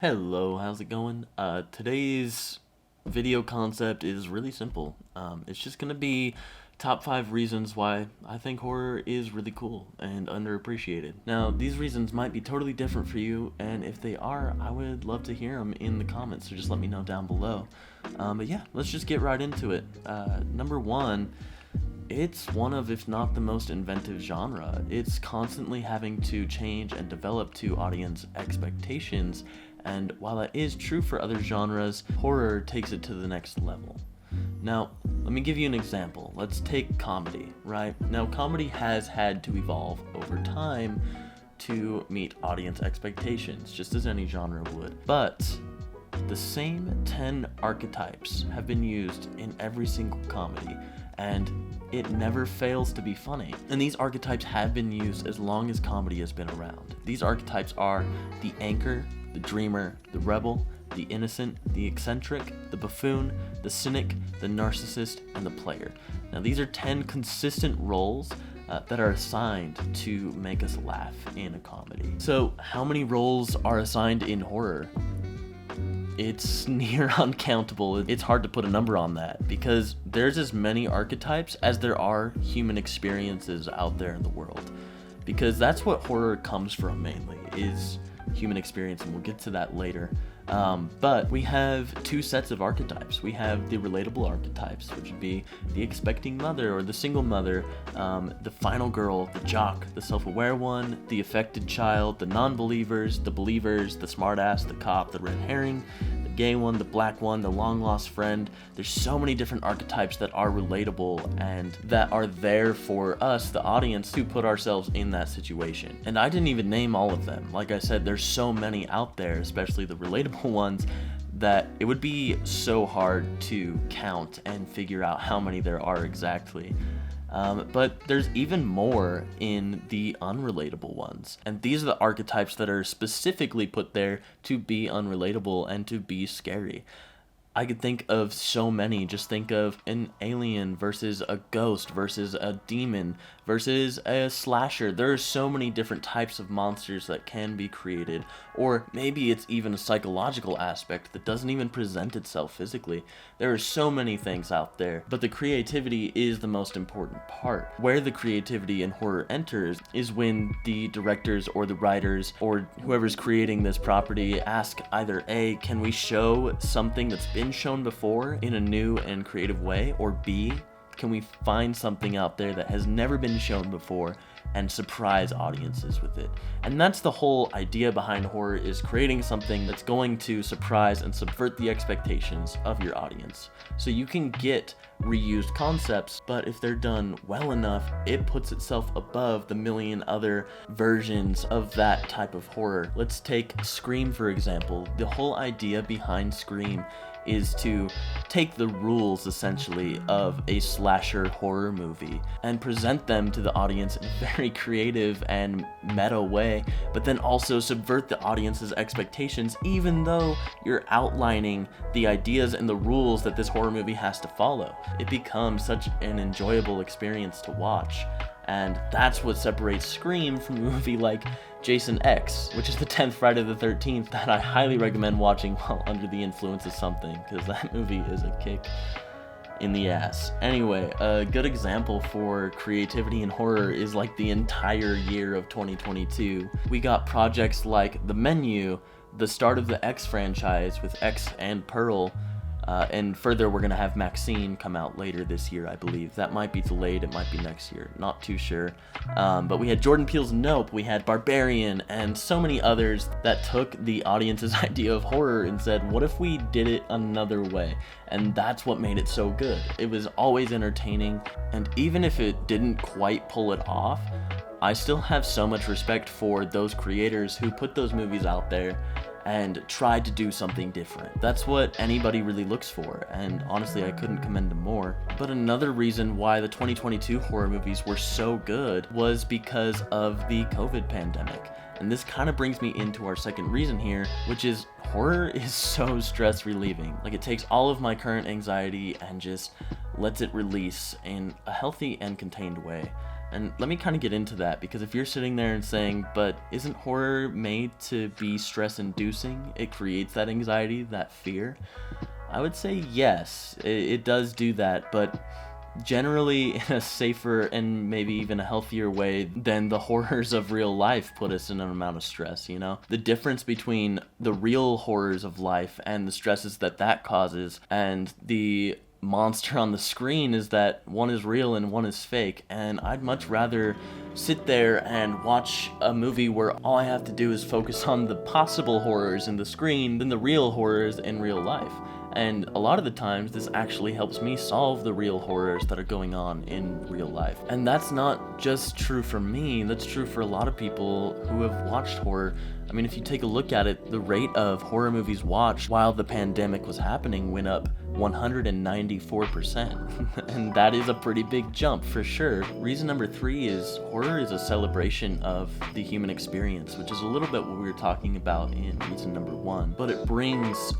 Hello, how's it going? Today's video concept is really simple. It's just gonna be top 5 reasons why I think horror is really cool and underappreciated. Now, these reasons might be totally different for you, and if they are, I would love to hear them in the comments, so just let me know down below. But yeah, let's just get right into it. Number one, it's one of, if not the most inventive genre. It's constantly having to change and develop to audience expectations, and while that is true for other genres, horror takes it to the next level. Now, let me give you an example. Let's take comedy, right? Now, comedy has had to evolve over time to meet audience expectations, just as any genre would. But the same 10 archetypes have been used in every single comedy, and it never fails to be funny. And these archetypes have been used as long as comedy has been around. These archetypes are the anchor, the dreamer, the rebel, the innocent, the eccentric, the buffoon, the cynic, the narcissist, and the player. Now, these are 10 consistent roles that are assigned to make us laugh in a comedy. So, how many roles are assigned in horror? It's near uncountable. It's hard to put a number on that because there's as many archetypes as there are human experiences out there in the world. Because that's what horror comes from mainly, is human experience, and we'll get to that later. But we have two sets of archetypes. We have the relatable archetypes, which would be the expecting mother or the single mother, the final girl, the jock, the self-aware one, the affected child, the non-believers, the believers, the smartass, the cop, the red herring, the gay one, the black one, the long-lost friend. There's so many different archetypes that are relatable and that are there for us, the audience, to put ourselves in that situation. And I didn't even name all of them. Like I said, there's so many out there, especially the relatable ones, that it would be so hard to count and figure out how many there are exactly. But there's even more in the unrelatable ones. And these are the archetypes that are specifically put there to be unrelatable and to be scary. I could think of so many. Just think of an alien versus a ghost versus a demon versus a slasher. There are so many different types of monsters that can be created. Or maybe it's even a psychological aspect that doesn't even present itself physically. There are so many things out there, but the creativity is the most important part. Where the creativity in horror enters is when the directors or the writers or whoever's creating this property ask either A, can we show something that's been shown before in a new and creative way, or B, can we find something out there that has never been shown before and surprise audiences with it? And that's the whole idea behind horror, is creating something that's going to surprise and subvert the expectations of your audience. So you can get reused concepts, but if they're done well enough, it puts itself above the million other versions of that type of horror. Let's take Scream, for example. The whole idea behind Scream is to take the rules, essentially, of a slasher horror movie and present them to the audience in a very creative and meta way, but then also subvert the audience's expectations, even though you're outlining the ideas and the rules that this horror movie has to follow. It becomes such an enjoyable experience to watch. And that's what separates Scream from a movie like Jason X, which is the 10th Friday the 13th, that I highly recommend watching while under the influence of something, because that movie is a kick in the ass. Anyway, a good example for creativity in horror is like the entire year of 2022. We got projects like The Menu, the start of the X franchise with X and Pearl, and further, we're going to have Maxine come out later this year, I believe. That might be delayed, it might be next year, not too sure. But we had Jordan Peele's Nope, we had Barbarian, and so many others that took the audience's idea of horror and said, what if we did it another way? And that's what made it so good. It was always entertaining, and even if it didn't quite pull it off, I still have so much respect for those creators who put those movies out there and tried to do something different. That's what anybody really looks for, and honestly, I couldn't commend them more. But another reason why the 2022 horror movies were so good was because of the COVID pandemic. And this kind of brings me into our second reason here, which is horror is so stress relieving. Like, it takes all of my current anxiety and just lets it release in a healthy and contained way. And let me kind of get into that, because if you're sitting there and saying, but isn't horror made to be stress inducing? It creates that anxiety, that fear. I would say yes, it does do that, but generally in a safer and maybe even a healthier way than the horrors of real life put us in an amount of stress, you know? The difference between the real horrors of life and the stresses that causes and the monster on the screen is that one is real and one is fake, and I'd much rather sit there and watch a movie where all I have to do is focus on the possible horrors in the screen than the real horrors in real life. And a lot of the times, this actually helps me solve the real horrors that are going on in real life. And that's not just true for me, that's true for a lot of people who have watched horror. I mean, if you take a look at it, the rate of horror movies watched while the pandemic was happening went up 194%. And that is a pretty big jump for sure. Reason number 3 is horror is a celebration of the human experience, which is a little bit what we were talking about in reason number 1. But it brings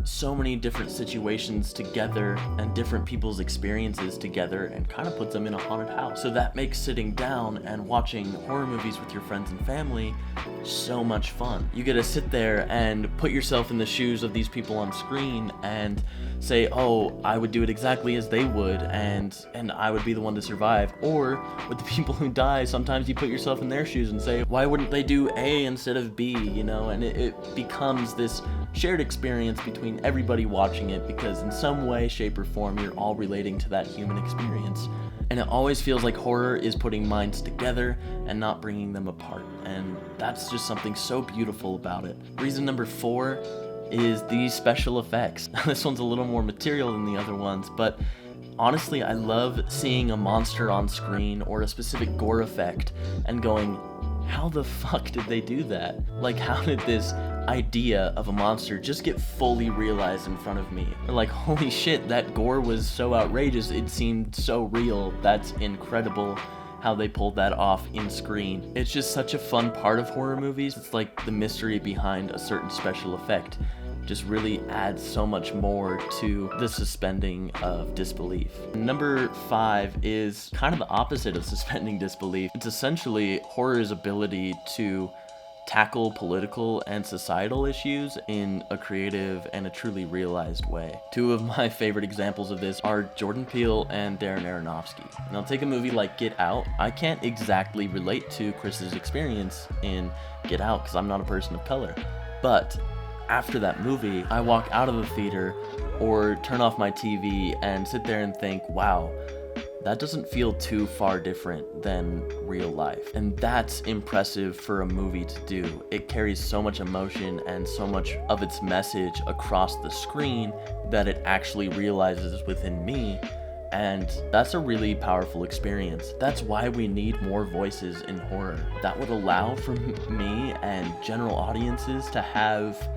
so many different situations together and different people's experiences together and kind of puts them in a haunted house. So that makes sitting down and watching horror movies with your friends and family so much fun. You get to sit there and put yourself in the shoes of these people on screen and say, oh, I would do it exactly as they would, and I would be the one to survive. Or with the people who die, sometimes you put yourself in their shoes and say, why wouldn't they do A instead of B, you know? And it becomes this shared experience between everybody watching it, because in some way, shape, or form, you're all relating to that human experience. And it always feels like horror is putting minds together and not bringing them apart. And that's just something so beautiful about it. Reason number 4 is the special effects. This one's a little more material than the other ones, but honestly, I love seeing a monster on screen or a specific gore effect and going, how the fuck did they do that? Like, how did this idea of a monster just get fully realized in front of me? Or like, holy shit, that gore was so outrageous, it seemed so real. That's incredible how they pulled that off in screen. It's just such a fun part of horror movies. It's like the mystery behind a certain special effect just really adds so much more to the suspending of disbelief. Number 5 is kind of the opposite of suspending disbelief. It's essentially horror's ability to tackle political and societal issues in a creative and a truly realized way. 2 of my favorite examples of this are Jordan Peele and Darren Aronofsky. Now, take a movie like Get Out. I can't exactly relate to Chris's experience in Get Out because I'm not a person of color, but after that movie, I walk out of the theater or turn off my TV and sit there and think, wow, that doesn't feel too far different than real life. And that's impressive for a movie to do. It carries so much emotion and so much of its message across the screen that it actually realizes within me. And that's a really powerful experience. That's why we need more voices in horror. That would allow for me and general audiences to have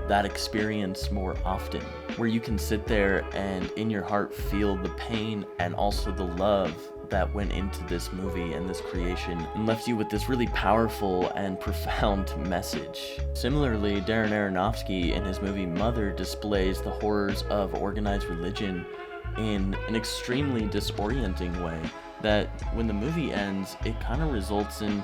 that experience more often, where you can sit there and in your heart feel the pain and also the love that went into this movie and this creation and left you with this really powerful and profound message. Similarly, Darren Aronofsky in his movie Mother displays the horrors of organized religion in an extremely disorienting way that when the movie ends, it kind of results in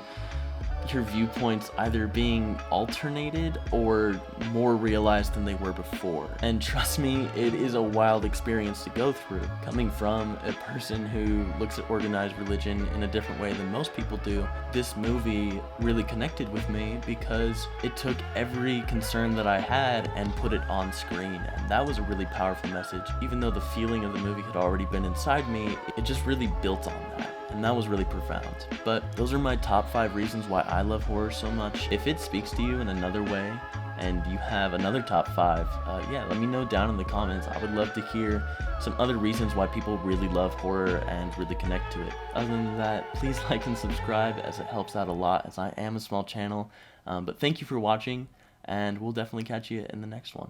your viewpoints either being alternated or more realized than they were before. And trust me, it is a wild experience to go through. Coming from a person who looks at organized religion in a different way than most people do, this movie really connected with me because it took every concern that I had and put it on screen. And that was a really powerful message. Even though the feeling of the movie had already been inside me, it just really built on that. And that was really profound. But those are my top 5 reasons why I love horror so much. If it speaks to you in another way and you have another top 5, yeah, let me know down in the comments. I would love to hear some other reasons why people really love horror and really connect to it. Other than that, please like and subscribe as it helps out a lot, as I am a small channel. But thank you for watching, and we'll definitely catch you in the next one.